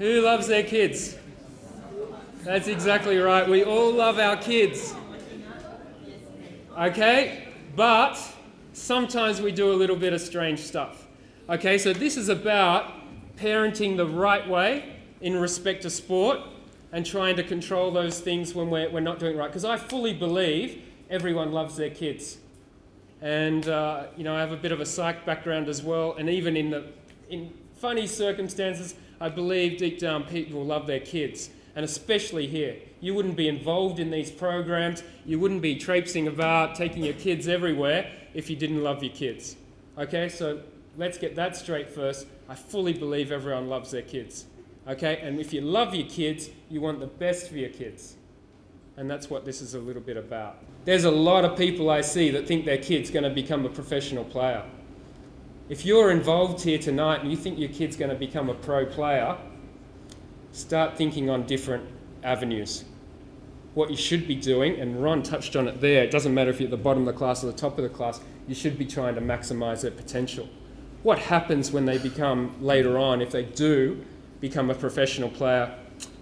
Who loves their kids? That's exactly right. We all love our kids. Okay? But sometimes we do a little bit of strange stuff. Okay, so this is about parenting the right way in respect to sport and trying to control those things when we're not doing it right. Because I fully believe everyone loves their kids. And, I have a bit of a psych background as well. And even in funny circumstances, I believe deep down people love their kids. And especially here. You wouldn't be involved in these programs. You wouldn't be traipsing about, taking your kids everywhere if you didn't love your kids. Okay, so let's get that straight first. I fully believe everyone loves their kids. Okay, and if you love your kids, you want the best for your kids. And that's what this is a little bit about. There's a lot of people I see that think their kid's going to become a professional player. If you're involved here tonight and you think your kid's going to become a pro player, start thinking on different avenues. What you should be doing, and Ron touched on it there, it doesn't matter if you're at the bottom of the class or the top of the class, you should be trying to maximise their potential. What happens when they become, later on, if they do become a professional player,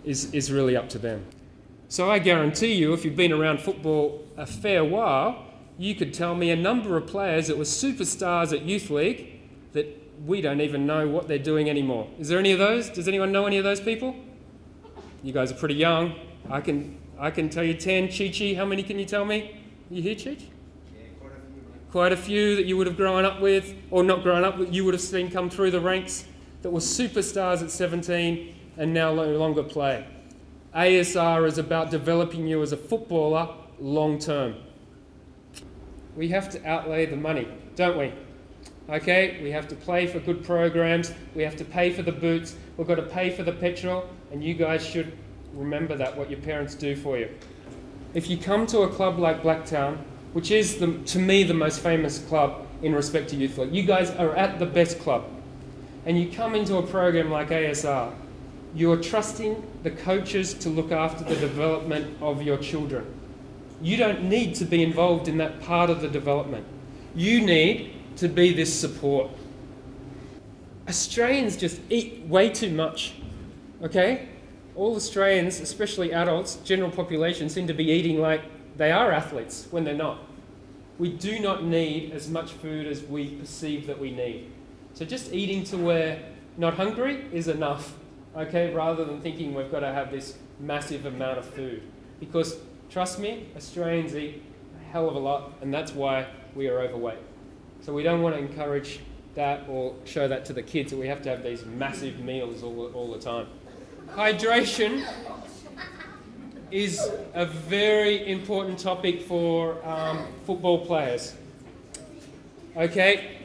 is really up to them. So I guarantee you, if you've been around football a fair while, you could tell me a number of players that were superstars at Youth League that we don't even know what they're doing anymore. Is there any of those? Does anyone know any of those people? You guys are pretty young. I can tell you 10. Chi-Chi, how many can you tell me? You hear, Chi? Yeah, quite a few. Quite a few that you would have grown up with, or not grown up with, you would have seen come through the ranks that were superstars at 17 and now no longer play. ASR is about developing you as a footballer long term. We have to outlay the money, don't we? Okay, we have to play for good programs, we have to pay for the boots, we've got to pay for the petrol, and you guys should remember that, what your parents do for you. If you come to a club like Blacktown, which is, to me, the most famous club in respect to Youth League, you guys are at the best club, and you come into a program like ASR, you're trusting the coaches to look after the development of your children. You don't need to be involved in that part of the development. You need to be this support. Australians just eat way too much, okay? All Australians, especially adults, general population, seem to be eating like they are athletes when they're not. We do not need as much food as we perceive that we need. So just eating to where not hungry is enough, okay? Rather than thinking we've got to have this massive amount of food. Because, trust me, Australians eat a hell of a lot, and that's why we are overweight. So we don't want to encourage that or show that to the kids, that we have to have these massive meals all the time. Hydration is a very important topic for football players. Okay,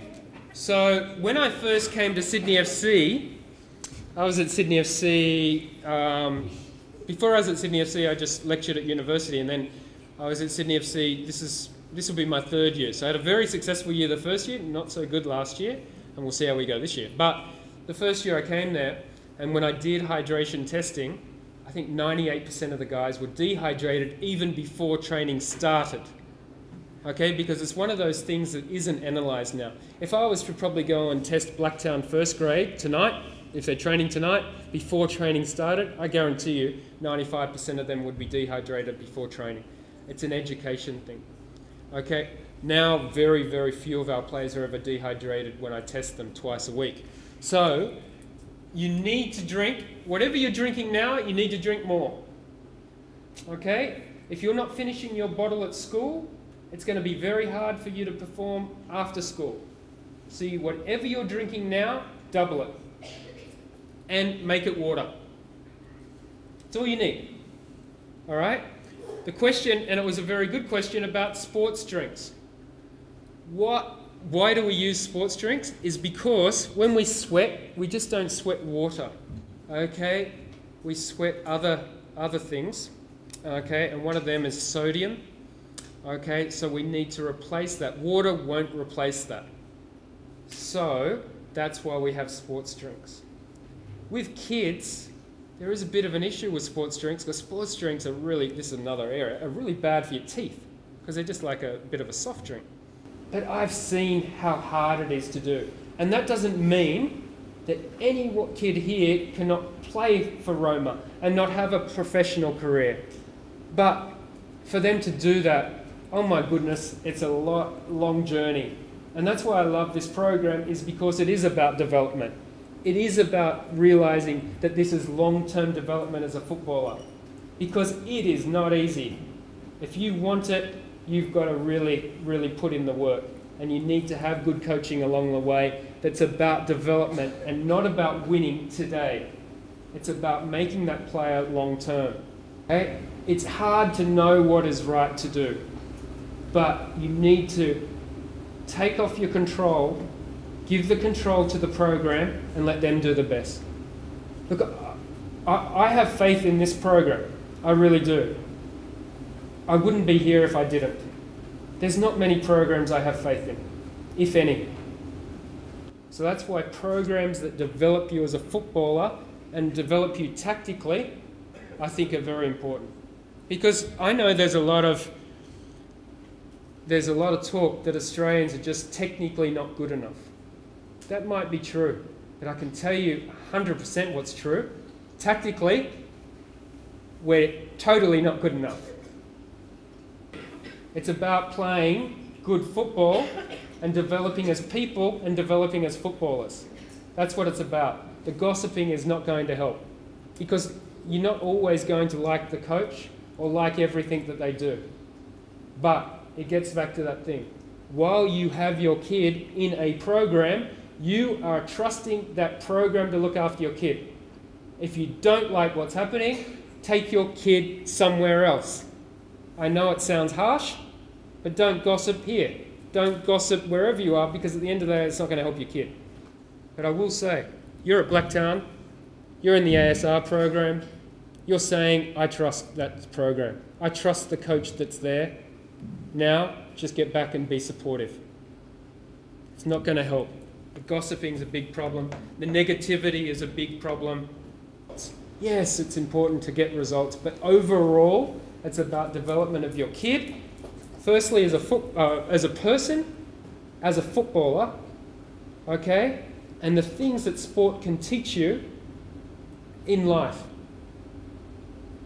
so when I first came to Sydney FC, I was at Sydney FC, before I was at Sydney FC I just lectured at university, and then I was at Sydney FC, this will be my third year. So I had a very successful year the first year, not so good last year, and we'll see how we go this year. But the first year I came there, and when I did hydration testing, I think 98% of the guys were dehydrated even before training started. Okay, because it's one of those things that isn't analysed now. If I was to probably go and test Blacktown first grade tonight, if they're training tonight, before training started, I guarantee you 95% of them would be dehydrated before training. It's an education thing. Okay, now very, very few of our players are ever dehydrated when I test them twice a week. So you need to drink, whatever you're drinking now, you need to drink more. Okay, if you're not finishing your bottle at school, it's going to be very hard for you to perform after school. See, whatever you're drinking now, double it. And make it water. That's all you need. All right? The question, and it was a very good question, about sports drinks. Why do we use sports drinks? Is because when we sweat, we just don't sweat water. Okay? We sweat other things. Okay? And one of them is sodium. Okay? So we need to replace that. Water won't replace that. So that's why we have sports drinks. With kids, there is a bit of an issue with sports drinks, because sports drinks are really, this is another area, are really bad for your teeth, because they're just like a bit of a soft drink. But I've seen how hard it is to do. And that doesn't mean that any kid here cannot play for Roma and not have a professional career. But for them to do that, oh my goodness, it's a long journey. And that's why I love this program, is because it is about development. It is about realizing that this is long-term development as a footballer, because it is not easy. If you want it, you've got to really, really put in the work, and you need to have good coaching along the way that's about development and not about winning today. It's about making that player long-term. Okay? It's hard to know what is right to do, but you need to take off your control, give the control to the program, and let them do the best. Look, I have faith in this program. I really do. I wouldn't be here if I didn't. There's not many programs I have faith in, if any. So that's why programs that develop you as a footballer and develop you tactically, I think are very important. Because I know there's a lot of talk that Australians are just technically not good enough. That might be true, but I can tell you 100% what's true. Tactically, we're totally not good enough. It's about playing good football and developing as people and developing as footballers. That's what it's about. The gossiping is not going to help, because you're not always going to like the coach or like everything that they do. But it gets back to that thing. While you have your kid in a program, you are trusting that program to look after your kid. If you don't like what's happening, take your kid somewhere else. I know it sounds harsh, but don't gossip here. Don't gossip wherever you are, because at the end of the day, it's not going to help your kid. But I will say, you're at Blacktown, you're in the ASR program, you're saying, I trust that program. I trust the coach that's there. Now, just get back and be supportive. It's not going to help. The gossiping is a big problem. The negativity is a big problem. Yes, it's important to get results, but overall, it's about development of your kid. Firstly, as a person, as a footballer, okay, and the things that sport can teach you in life.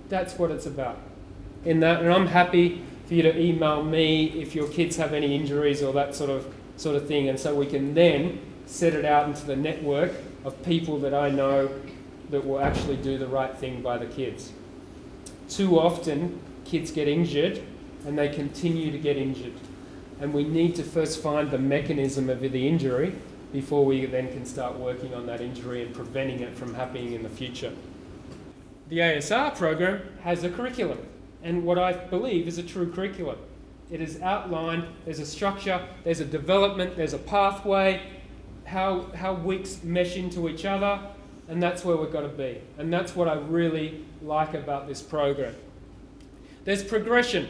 That's what it's about. And I'm happy for you to email me if your kids have any injuries or that sort of thing, and so we can then set it out into the network of people that I know that will actually do the right thing by the kids. Too often, kids get injured and they continue to get injured. And we need to first find the mechanism of the injury before we then can start working on that injury and preventing it from happening in the future. The ASR program has a curriculum, and what I believe is a true curriculum. It is outlined, there's a structure, there's a development, there's a pathway, how weeks mesh into each other, and that's where we've got to be. And that's what I really like about this program. There's progression.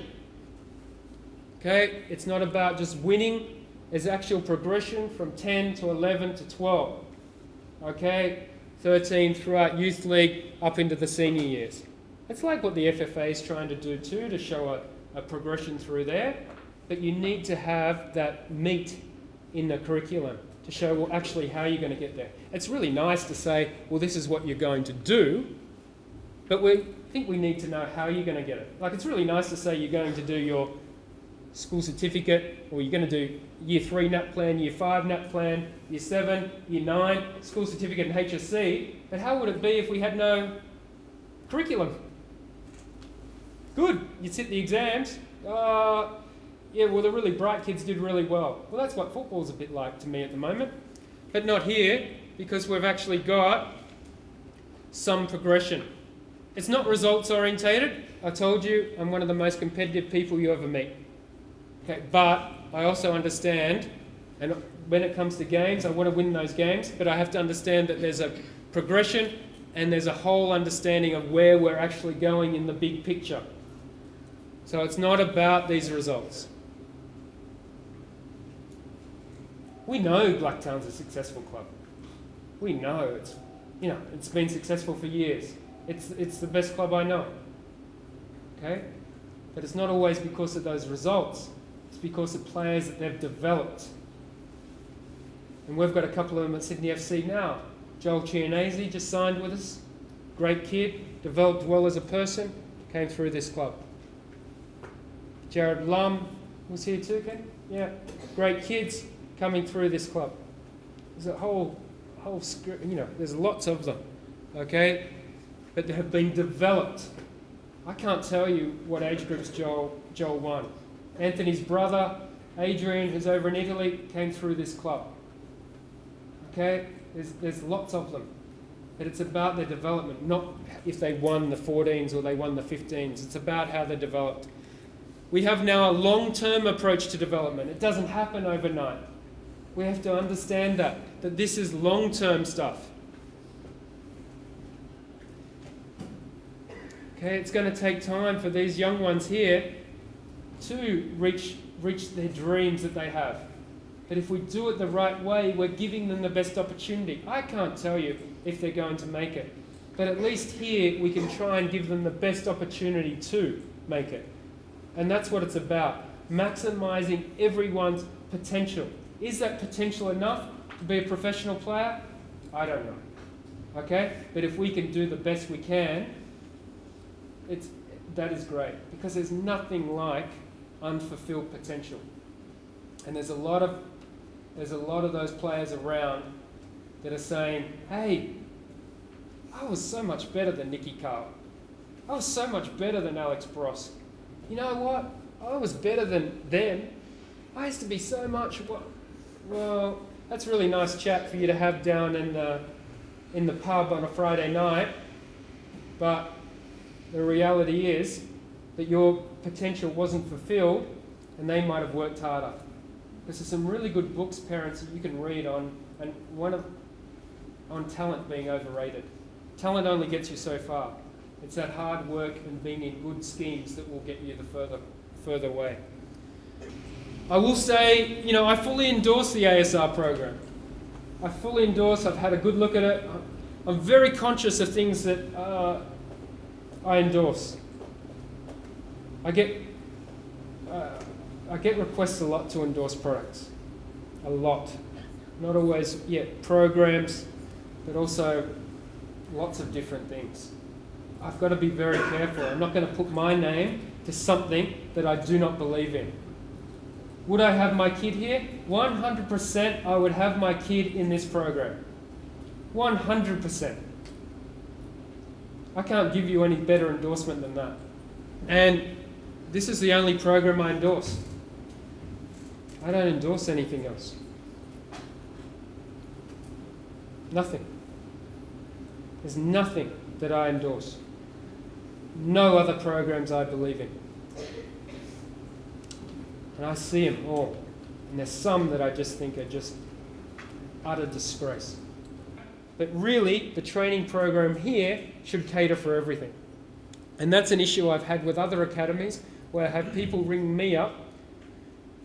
Okay, it's not about just winning, there's actual progression from 10 to 11 to 12. Okay, 13 throughout youth league up into the senior years. It's like what the FFA is trying to do too, to show a progression through there, but you need to have that meat in the curriculum to show, well, actually how you're going to get there. It's really nice to say, well, this is what you're going to do, but I think we need to know how you're going to get it. Like, it's really nice to say you're going to do your school certificate, or you're going to do Year 3 NAP plan, Year 5 NAP plan, Year 7, Year 9, school certificate and HSC, but how would it be if we had no curriculum? Good, you'd sit the exams. Yeah, well, the really bright kids did really well. Well, that's what football's a bit like to me at the moment. But not here, because we've actually got some progression. It's not results orientated. I told you, I'm one of the most competitive people you ever meet. Okay, but I also understand, and when it comes to games, I want to win those games, but I have to understand that there's a progression and there's a whole understanding of where we're actually going in the big picture. So it's not about these results. We know Blacktown's a successful club. We know it's been successful for years. It's the best club I know. Okay? But it's not always because of those results. It's because of players that they've developed. And we've got a couple of them at Sydney FC now. Joel Chianese just signed with us. Great kid, developed well as a person, came through this club. Jared Lum was here too, Ken? Yeah, great kids coming through this club. There's a whole there's lots of them, okay? But they have been developed. I can't tell you what age groups Joel won. Anthony's brother, Adrian, who's over in Italy, came through this club. Okay? There's lots of them. But it's about their development, not if they won the 14s or they won the 15s. It's about how they're developed. We have now a long-term approach to development. It doesn't happen overnight. We have to understand that this is long-term stuff. Okay, it's going to take time for these young ones here to reach their dreams that they have. But if we do it the right way, we're giving them the best opportunity. I can't tell you if they're going to make it. But at least here, we can try and give them the best opportunity to make it. And that's what it's about, maximising everyone's potential. Is that potential enough to be a professional player? I don't know. Okay? But if we can do the best we can, that is great. Because there's nothing like unfulfilled potential. And there's a lot of those players around that are saying, hey, I was so much better than Nicky Carl. I was so much better than Alex Bross. You know what? I was better than them. I used to be so much... Well, that's a really nice chat for you to have down in the pub on a Friday night. But the reality is that your potential wasn't fulfilled and they might have worked harder. There's some really good books, parents, that you can read on talent being overrated. Talent only gets you so far. It's that hard work and being in good schemes that will get you the further way. I will say, I fully endorse the ASR program. I fully endorse, I've had a good look at it. I'm very conscious of things that I endorse. I get requests a lot to endorse products. A lot. Not always, programs, but also lots of different things. I've got to be very careful. I'm not going to put my name to something that I do not believe in. Would I have my kid here? 100% I would have my kid in this program. 100%. I can't give you any better endorsement than that. And this is the only program I endorse. I don't endorse anything else. Nothing. There's nothing that I endorse. No other programs I believe in. And I see them all. And there's some that I just think are just utter disgrace. But really, the training program here should cater for everything. And that's an issue I've had with other academies, where I have people ring me up,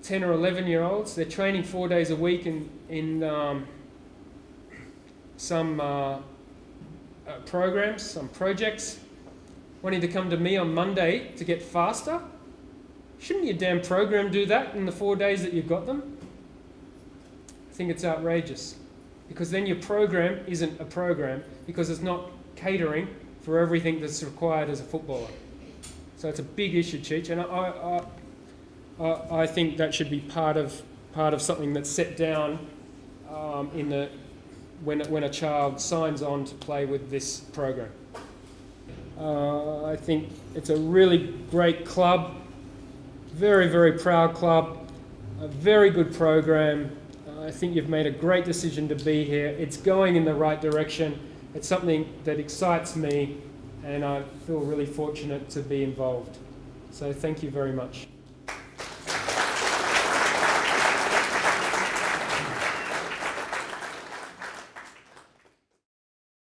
10 or 11-year-olds, they're training 4 days a week in some programs, some projects, wanting to come to me on Monday to get faster. Shouldn't your damn program do that in the 4 days that you've got them? I think it's outrageous. Because then your program isn't a program, because it's not catering for everything that's required as a footballer. So it's a big issue, Cheech, and I think that should be part of something that's set down when a child signs on to play with this program. I think it's a really great club, very, very proud club, a very good program. I think you've made a great decision to be here. It's going in the right direction. It's something that excites me, and I feel really fortunate to be involved. So thank you very much.